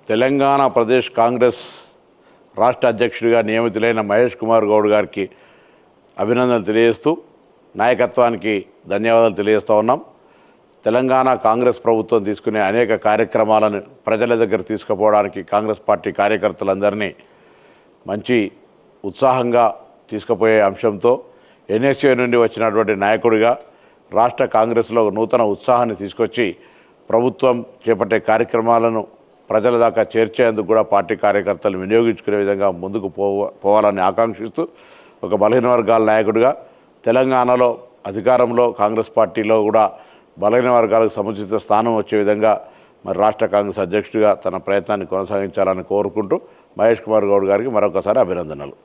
తెలంగాణ ప్రదేశ్ కాంగ్రెస్ రాష్ట్ర అధ్యక్షుడిగా నియమితులైన మహేష్ కుమార్ గౌడ్ గారికి అభినందనలు తెలియజేస్తూ నాయకత్వానికి ధన్యవాదాలు తెలియజేస్తూ ఉన్నాం. తెలంగాణ కాంగ్రెస్ ప్రభుత్వం తీసుకునే అనేక కార్యక్రమాలను ప్రజల దగ్గర తీసుకుపోవడానికి కాంగ్రెస్ పార్టీ కార్యకర్తలందరినీ మంచి ఉత్సాహంగా తీసుకుపోయే అంశంతో ఎన్ఎస్ఏ నుండి వచ్చినటువంటి నాయకుడిగా రాష్ట్ర కాంగ్రెస్లో నూతన ఉత్సాహాన్ని తీసుకొచ్చి ప్రభుత్వం చేపట్టే కార్యక్రమాలను ప్రజల దాకా చేర్చేందుకు కూడా పార్టీ కార్యకర్తలు వినియోగించుకునే విధంగా ముందుకు పోవాలని ఆకాంక్షిస్తూ ఒక బలహీన వర్గాల నాయకుడిగా తెలంగాణలో అధికారంలో కాంగ్రెస్ పార్టీలో కూడా బలహీన వర్గాలకు సముచిత స్థానం వచ్చే విధంగా మరి రాష్ట్ర కాంగ్రెస్ అధ్యక్షుడిగా తన ప్రయత్నాన్ని కొనసాగించాలని కోరుకుంటూ మహేష్ కుమార్ గౌడ్ గారికి మరొకసారి అభినందనలు.